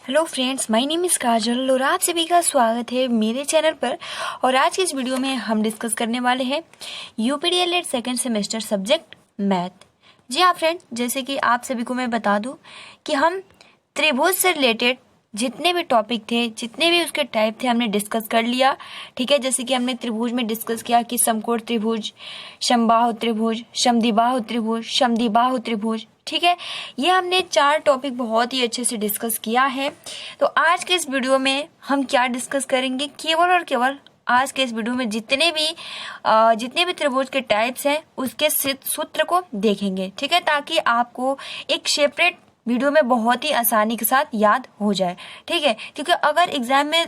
Hello friends, my name is Kajal और आप सभी का स्वागत है मेरे चैनल पर। और आज की इस वीडियो में हम डिस्कस करने वाले हैं यूपीडीएलएड सेकंड सेमेस्टर सब्जेक्ट मैथ। जी हाँ फ्रेंड, जैसे कि आप सभी को मैं बता दूं कि हम त्रिभुज से रिलेटेड जितने भी टॉपिक थे, जितने भी उसके टाइप थे, हमने डिस्कस कर लिया। ठीक है, जैसे कि हमने त्रिभुज में डिस्कस किया कि समकोण त्रिभुज, समबाहु त्रिभुज, समद्विबाहु त्रिभुज, समद्विबाहु त्रिभुज। ठीक है, ये हमने 4 टॉपिक बहुत ही अच्छे से डिस्कस किया है। तो आज के इस वीडियो में हम क्या डिस्कस करेंगे, केवल और केवल आज के इस वीडियो में जितने भी त्रिभुज के टाइप्स हैं उसके सूत्र को देखेंगे। ठीक है, ताकि आपको एक सेपरेट वीडियो में बहुत ही आसानी के साथ याद हो जाए। ठीक है, क्योंकि अगर एग्जाम में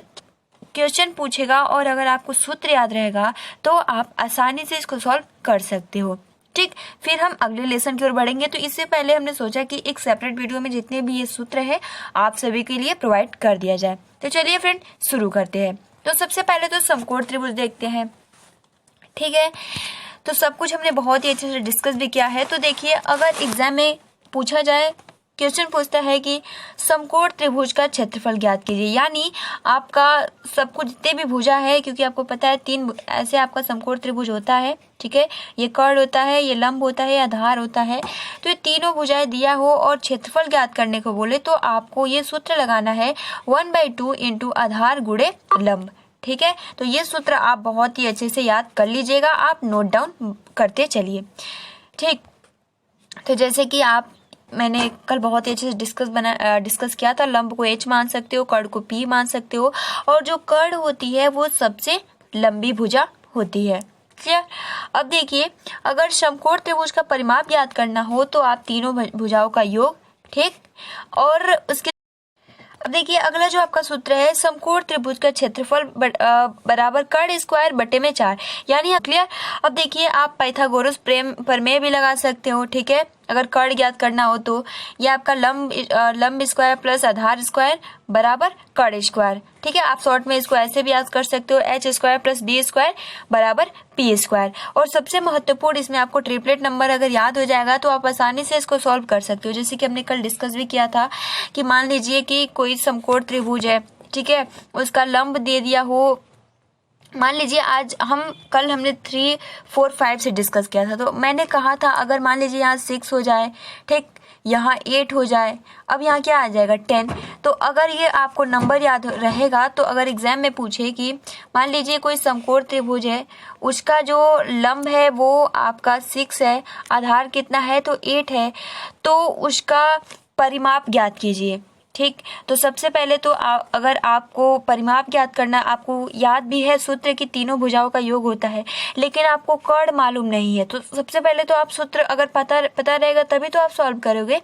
क्वेश्चन पूछेगा और अगर आपको सूत्र याद रहेगा तो आप आसानी से इसको सॉल्व कर सकते हो। ठीक, फिर हम अगले लेसन की ओर बढ़ेंगे। तो इससे पहले हमने सोचा कि एक सेपरेट वीडियो में जितने भी ये सूत्र है आप सभी के लिए प्रोवाइड कर दिया जाए। तो चलिए फ्रेंड शुरू करते हैं। तो सबसे पहले तो समकोण त्रिभुज देखते हैं। ठीक है, तो सब कुछ हमने बहुत ही अच्छे से डिस्कस भी किया है। तो देखिए, अगर एग्जाम में पूछा जाए, क्वेश्चन पूछता है कि समकोण त्रिभुज का क्षेत्रफल ज्ञात कीजिए, यानी आपका सब कुछ जितने भी भुजा है, क्योंकि आपको पता है 3 ऐसे आपका समकोण त्रिभुज होता है। ठीक है, ये कर्ण होता है, ये लंब होता है, आधार होता है। तो ये तीनों भुजाएं दिया हो और क्षेत्रफल ज्ञात करने को बोले तो आपको ये सूत्र लगाना है 1/2 इंटू आधार गुणे लंब। ठीक है, तो ये सूत्र आप बहुत ही अच्छे से याद कर लीजिएगा, आप नोट डाउन करते चलिए। ठीक, तो जैसे कि मैंने कल बहुत ही अच्छे से डिस्कस किया था, लंब को h मान सकते हो, कर्ण को p मान सकते हो, और जो कर्ण होती है वो सबसे लंबी भुजा होती है। क्लियर? अब देखिए, अगर समकोण त्रिभुज का परिमाप याद करना हो तो आप तीनों भुजाओं का योग, ठीक, और उसके अब देखिए अगला जो आपका सूत्र है, समकोण त्रिभुज का क्षेत्रफल बराबर कर्ण स्क्वायर बटे में 4, यानी क्लियर। अब देखिए, आप पाइथागोरस प्रमेय भी लगा सकते हो। ठीक है, अगर कर्ण ज्ञात करना हो तो ये आपका लंब स्क्वायर प्लस आधार स्क्वायर बराबर कर्ण स्क्वायर। ठीक है, आप शॉर्ट में इसको ऐसे भी याद कर सकते हो, h square plus d square बराबर p स्क्वायर। और सबसे महत्वपूर्ण, इसमें आपको ट्रिपलेट नंबर अगर याद हो जाएगा तो आप आसानी से इसको सॉल्व कर सकते हो। जैसे कि हमने कल डिस्कस भी किया था कि मान लीजिए कि कोई समकोण त्रिभुज है, ठीक है, उसका लंब दे दिया हो, मान लीजिए कल हमने 3, 4, 5 से डिस्कस किया था। तो मैंने कहा था अगर मान लीजिए यहाँ 6 हो जाए, ठीक, यहाँ 8 हो जाए, अब यहाँ क्या आ जाएगा 10। तो अगर ये आपको नंबर याद रहेगा तो अगर एग्जाम में पूछे कि मान लीजिए कोई समकोण त्रिभुज है, उसका जो लंब है वो आपका 6 है, आधार कितना है तो 8 है, तो उसका परिमाप ज्ञात कीजिए। ठीक, तो सबसे पहले तो अगर आपको परिमाप ज्ञात करना, आपको याद भी है सूत्र कि तीनों भुजाओं का योग होता है, लेकिन आपको कर्ण मालूम नहीं है, तो सबसे पहले तो आप सूत्र अगर पता रहेगा तभी तो आप सॉल्व करोगे।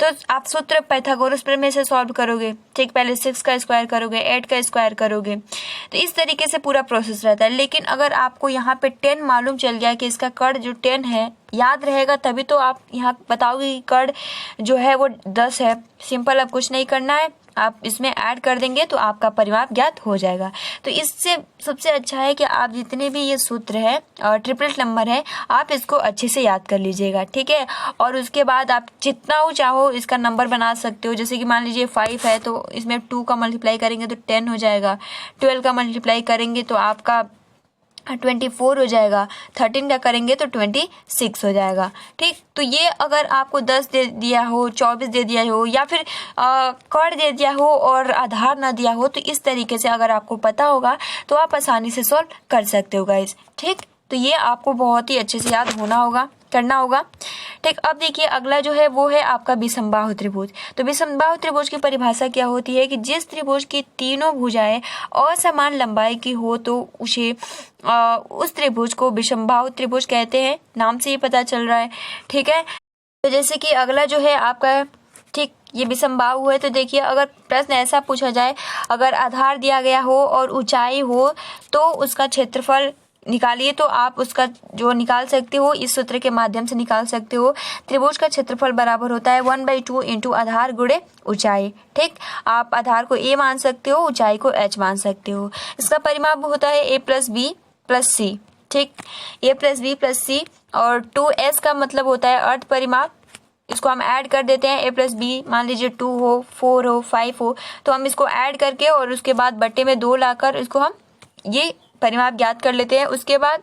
तो आप सूत्र पाइथागोरस प्रमेय से सॉल्व करोगे। ठीक, पहले 6 का स्क्वायर करोगे, 8 का स्क्वायर करोगे, तो इस तरीके से पूरा प्रोसेस रहता है। लेकिन अगर आपको यहाँ पे 10 मालूम चल गया कि इसका कर्ण जो 10 है याद रहेगा, तभी तो आप यहाँ बताओगे कि कर्ण जो है वो 10 है। सिंपल, अब कुछ नहीं करना है, आप इसमें ऐड कर देंगे तो आपका परिमाप ज्ञात हो जाएगा। तो इससे सबसे अच्छा है कि आप जितने भी ये सूत्र है और ट्रिपलेट नंबर है, आप इसको अच्छे से याद कर लीजिएगा। ठीक है, और उसके बाद आप जितना हो चाहो इसका नंबर बना सकते हो। जैसे कि मान लीजिए 5 है तो इसमें 2 का मल्टीप्लाई करेंगे तो 10 हो जाएगा, 12 का मल्टीप्लाई करेंगे तो आपका 24 हो जाएगा, 13 का करेंगे तो 26 हो जाएगा। ठीक, तो ये अगर आपको 10 दे दिया हो, 24 दे दिया हो, या फिर कर्ण दे दिया हो और आधार ना दिया हो, तो इस तरीके से अगर आपको पता होगा तो आप आसानी से सॉल्व कर सकते हो गाइस। ठीक, तो ये आपको बहुत ही अच्छे से याद करना होगा। ठीक, अब देखिए अगला जो है वो है आपका विषमबाहु त्रिभुज। तो विषमबाहु त्रिभुज की परिभाषा क्या होती है कि जिस त्रिभुज की तीनों भुजाएं असमान लंबाई की हो तो उस त्रिभुज को विषमबाहु त्रिभुज कहते हैं, नाम से ही पता चल रहा है। ठीक है, तो जैसे कि अगला जो है आपका, ठीक, ये विषमबाहु है। तो देखिए, अगर प्रश्न ऐसा पूछा जाए, अगर आधार दिया गया हो और ऊंचाई हो तो उसका क्षेत्रफल निकालिए, तो आप उसका जो निकाल सकते हो इस सूत्र के माध्यम से निकाल सकते हो। त्रिभुज का क्षेत्रफल बराबर होता है 1/2 इंटू आधार गुणे ऊंचाई। ठीक, आप आधार को a मान सकते हो, ऊंचाई को h मान सकते हो। इसका परिमाप होता है a plus b plus c। ठीक, a plus b plus c, और 2s का मतलब होता है अर्ध परिमाप। इसको हम ऐड कर देते हैं। a प्लस बी मान लीजिए 2 हो, 4 हो, 5 हो, तो हम इसको ऐड करके और उसके बाद बट्टे में 2 लाकर इसको हम ये परिमाप ज्ञात कर लेते हैं। उसके बाद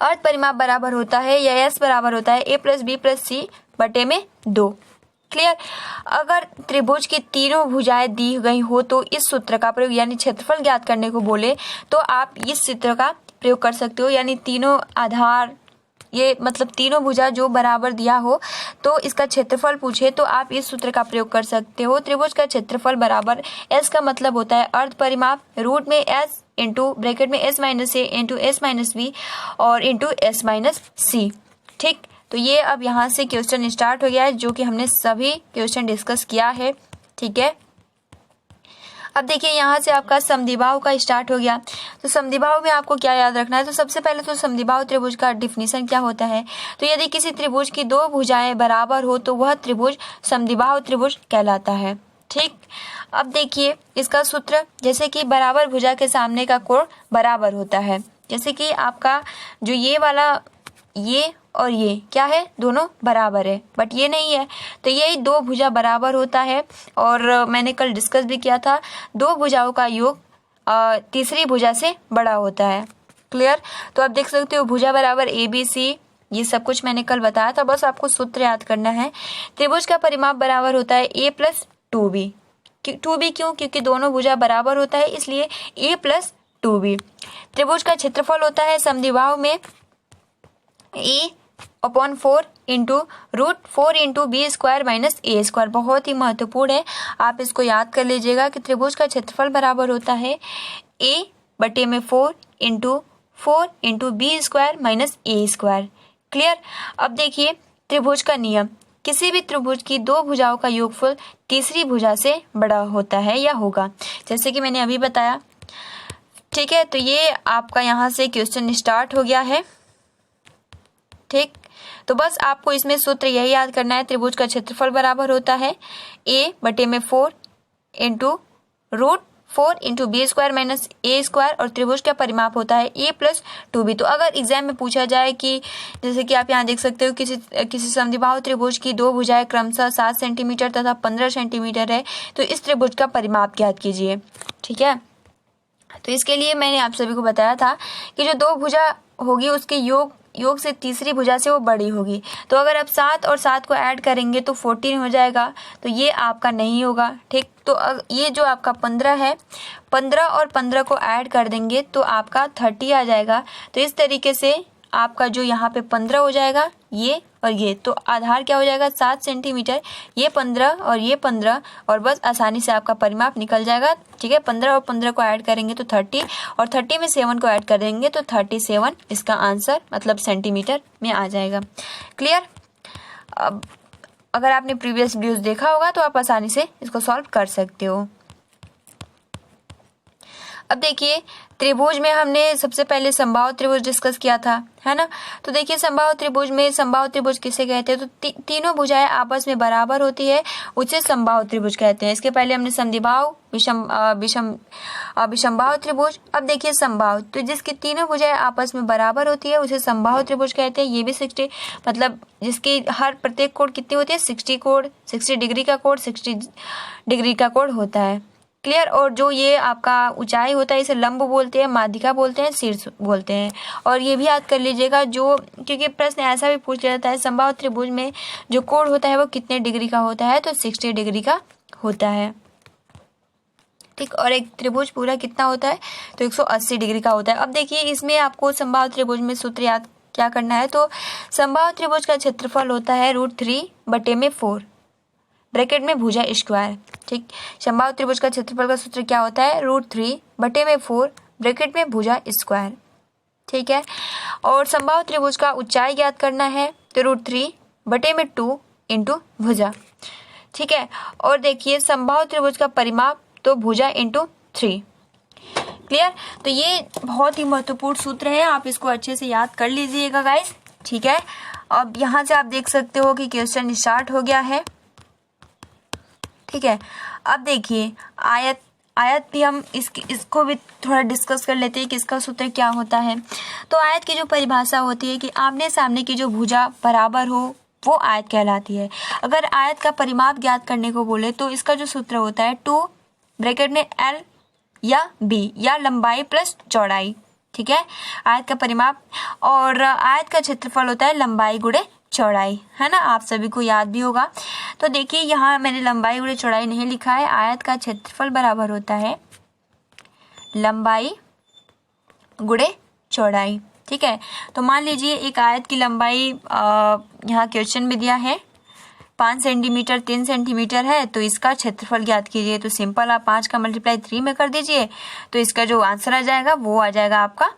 अर्ध परिमाप बराबर होता है या एस बराबर होता है a प्लस बी प्लस सी बटे में 2। क्लियर। अगर त्रिभुज की तीनों भुजाएं दी गई हो तो इस सूत्र का प्रयोग, यानी क्षेत्रफल ज्ञात करने को बोले तो आप इस सूत्र का प्रयोग कर सकते हो। यानी तीनों आधार, ये मतलब तीनों भुजा जो बराबर दिया हो तो इसका क्षेत्रफल पूछे तो आप इस सूत्र का प्रयोग कर सकते हो। त्रिभुज का क्षेत्रफल बराबर एस का मतलब होता है अर्ध परिमाप, रूट में एस इंटू ब्रैकेट में एस माइनस ए इंटू एस माइनस बी और इंटू एस माइनस सी। ठीक, तो ये अब यहाँ से क्वेश्चन स्टार्ट हो गया है, जो कि हमने सभी क्वेश्चन डिस्कस किया है। ठीक है, अब देखिए यहाँ से आपका समद्विबाहु का स्टार्ट हो गया। तो समद्विबाहु में आपको क्या याद रखना है, तो सबसे पहले तो समद्विबाहु त्रिभुज का डिफिनीशन क्या होता है। तो यदि किसी त्रिभुज की दो भुजाएं बराबर हो तो वह त्रिभुज समद्विबाहु त्रिभुज कहलाता है। ठीक, अब देखिए इसका सूत्र, जैसे कि बराबर भुजा के सामने का कोण बराबर होता है। जैसे कि आपका जो ये वाला, ये और ये क्या है, दोनों बराबर है, बट ये नहीं है, तो ये दो भुजा बराबर होता है। और मैंने कल डिस्कस भी किया था, दो भुजाओं का योग तीसरी भुजा से बड़ा होता है। क्लियर। तो आप देख सकते हो भुजा बराबर ए बी सी, ये सब कुछ मैंने कल बताया था, बस आपको सूत्र याद करना है। त्रिभुज का परिमाप बराबर होता है ए प्लस 2b। 2b क्यों, क्योंकि दोनों भुजा बराबर होता है, इसलिए a प्लस 2b। त्रिभुज का क्षेत्रफल होता है समद्विबाहु में a/4 into root 4 into B square minus ए स्क्वायर। बहुत ही महत्वपूर्ण है, आप इसको याद कर लीजिएगा कि त्रिभुज का क्षेत्रफल बराबर होता है a/4 into B square minus ए स्क्वायर। क्लियर। अब देखिए त्रिभुज का नियम, किसी भी त्रिभुज की दो भुजाओं का योगफल तीसरी भुजा से बड़ा होता है या होगा, जैसे कि मैंने अभी बताया। ठीक है, तो ये आपका यहाँ से क्वेश्चन स्टार्ट हो गया है। ठीक, तो बस आपको इसमें सूत्र यही याद करना है, त्रिभुज का क्षेत्रफल बराबर होता है a/4 into root 4 into B square minus ए स्क्वायर, और त्रिभुज का परिमाप होता है a प्लस 2b। तो अगर एग्जाम में पूछा जाए कि जैसे कि आप यहाँ देख सकते हो किसी समद्विबाहु त्रिभुज की दो भुजाएं क्रमशः 7 सेंटीमीटर तथा 15 सेंटीमीटर है, तो इस त्रिभुज का परिमाप ज्ञात कीजिए। ठीक है, तो इसके लिए मैंने आप सभी को बताया था कि जो दो भुजा होगी उसके योग से तीसरी भुजा से वो बड़ी होगी। तो अगर आप 7 और 7 को ऐड करेंगे तो 14 हो जाएगा, तो ये आपका नहीं होगा। ठीक, तो ये जो आपका 15 है, 15 और 15 को ऐड कर देंगे तो आपका 30 आ जाएगा। तो इस तरीके से आपका जो यहाँ पे 15 हो जाएगा, ये और ये, तो आधार क्या हो जाएगा 7 सेंटीमीटर, ये 15 और ये 15, और बस आसानी से आपका परिमाप निकल जाएगा। ठीक है, 15 और 15 को ऐड करेंगे तो 30, और 30 में 7 को ऐड कर देंगे तो 37 इसका आंसर मतलब सेंटीमीटर में आ जाएगा। क्लियर। अब अगर आपने प्रीवियस वीडियोस देखा होगा तो आप आसानी से इसको सॉल्व कर सकते हो। अब देखिए त्रिभुज में हमने सबसे पहले समबाहु त्रिभुज डिस्कस किया था, है ना। तो देखिए समबाहु त्रिभुज किसे कहते हैं, तो तीनों भुजाएं आपस में बराबर होती है, उसे समबाहु त्रिभुज कहते हैं। इसके पहले हमने समद्विबाहु, विषमबाहु त्रिभुज, अब देखिए समबाहु, तो जिसकी तीनों भुजाएं आपस में बराबर होती है उसे समबाहु त्रिभुज कहते हैं। ये भी 60 मतलब जिसकी हर प्रत्येक कोण कितनी होती है, 60 कोण, 60 डिग्री का कोण, 60 डिग्री का कोण होता है। क्लियर। और जो ये आपका ऊंचाई होता है इसे लंब बोलते हैं, माध्यिका बोलते हैं, शीर्ष बोलते हैं। और ये भी याद कर लीजिएगा, जो क्योंकि प्रश्न ऐसा भी पूछ जाता है समबाहु त्रिभुज में जो कोण होता है वो कितने डिग्री का होता है, तो 60 डिग्री का होता है। ठीक, और एक त्रिभुज पूरा कितना होता है, तो 180 डिग्री का होता है। अब देखिए इसमें आपको समबाहु त्रिभुज में सूत्र याद क्या करना है, तो समबाहु त्रिभुज का क्षेत्रफल होता है √3/4 ब्रैकेट में भुजा स्क्वायर। ठीक, समबाहु त्रिभुज का क्षेत्रफल का सूत्र क्या होता है, √3/4 ब्रैकेट में भुजा स्क्वायर। ठीक है, और समबाहु त्रिभुज का ऊंचाई ज्ञात करना है, तो √3/2 इंटू भुजा। ठीक है, और देखिए समबाहु त्रिभुज का परिमाप तो भुजा इंटू 3। क्लियर। तो ये बहुत ही महत्वपूर्ण सूत्र है, आप इसको अच्छे से याद कर लीजिएगा गाइस। ठीक है, अब यहाँ से आप देख सकते हो कि क्वेश्चन स्टार्ट हो गया है। ठीक है, अब देखिए आयत भी हम इसको भी थोड़ा डिस्कस कर लेते हैं कि इसका सूत्र क्या होता है। तो आयत की जो परिभाषा होती है कि आमने सामने की जो भुजा बराबर हो वो आयत कहलाती है। अगर आयत का परिमाप ज्ञात करने को बोले तो इसका जो सूत्र होता है 2 ब्रैकेट में L या B या लंबाई प्लस चौड़ाई, ठीक है, आयत का परिमाप। और आयत का क्षेत्रफल होता है लंबाई गुणे चौड़ाई, है ना, आप सभी को याद भी होगा। तो देखिए यहाँ मैंने लंबाई गुणे चौड़ाई नहीं लिखा है, आयत का क्षेत्रफल बराबर होता है लंबाई गुणे चौड़ाई, ठीक है। तो मान लीजिए एक आयत की लंबाई यहाँ क्वेश्चन में दिया है 5 सेंटीमीटर 3 सेंटीमीटर है, तो इसका क्षेत्रफल ज्ञात कीजिए। तो सिंपल आप 5 का मल्टीप्लाई 3 में कर दीजिए, तो इसका जो आंसर आ जाएगा वो आ जाएगा आपका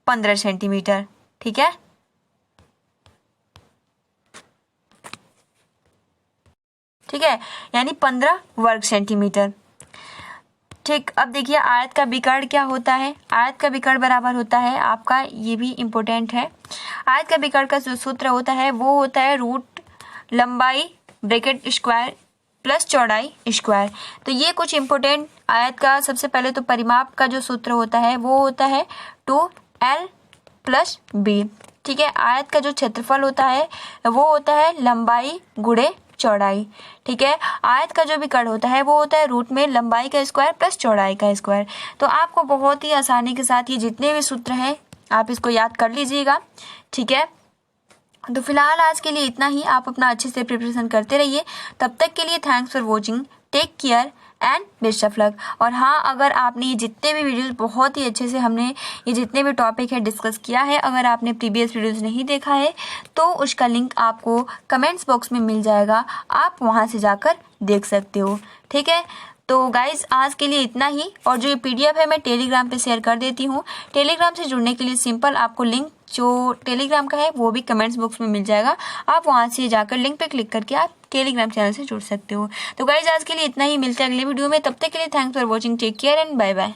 15 सेंटीमीटर, ठीक है। ठीक है, यानी 15 वर्ग सेंटीमीटर। ठीक, अब देखिए आयत का विकर्ण क्या होता है। आयत का विकर्ण बराबर होता है आपका, ये भी इम्पोर्टेंट है, आयत का विकर्ण का जो सूत्र होता है वो होता है रूट लंबाई ब्रैकेट स्क्वायर प्लस चौड़ाई स्क्वायर। तो ये कुछ इम्पोर्टेंट आयत का, सबसे पहले तो परिमाप का जो सूत्र होता है वो होता है 2L प्लस B, ठीक है। आयत का जो क्षेत्रफल होता है वो होता है लंबाई गुणे चौड़ाई, ठीक है। आयत का जो विकर्ण होता है वो होता है रूट में लंबाई का स्क्वायर प्लस चौड़ाई का स्क्वायर। तो आपको बहुत ही आसानी के साथ ये जितने भी सूत्र हैं आप इसको याद कर लीजिएगा, ठीक है। तो फिलहाल आज के लिए इतना ही, आप अपना अच्छे से प्रिपरेशन करते रहिए। तब तक के लिए thanks for watching, take care and best of luck. और हाँ, अगर आपने ये जितने भी वीडियोस बहुत ही अच्छे से हमने ये जितने भी टॉपिक है डिस्कस किया है, अगर आपने प्रीवियस वीडियोस नहीं देखा है तो उसका लिंक आपको कमेंट्स बॉक्स में मिल जाएगा, आप वहाँ से जाकर देख सकते हो, ठीक है। तो गाइज आज के लिए इतना ही, और जो ये PDF है मैं टेलीग्राम पे शेयर कर देती हूँ। टेलीग्राम से जुड़ने के लिए सिंपल आपको लिंक जो टेलीग्राम का है वो भी कमेंट्स बॉक्स में मिल जाएगा, आप वहाँ से जाकर लिंक पे क्लिक करके आप टेलीग्राम चैनल से जुड़ सकते हो। तो गाइज आज के लिए इतना ही, मिलते हैं अगले वीडियो में, तब तक के लिए thanks for watching, take care and bye bye.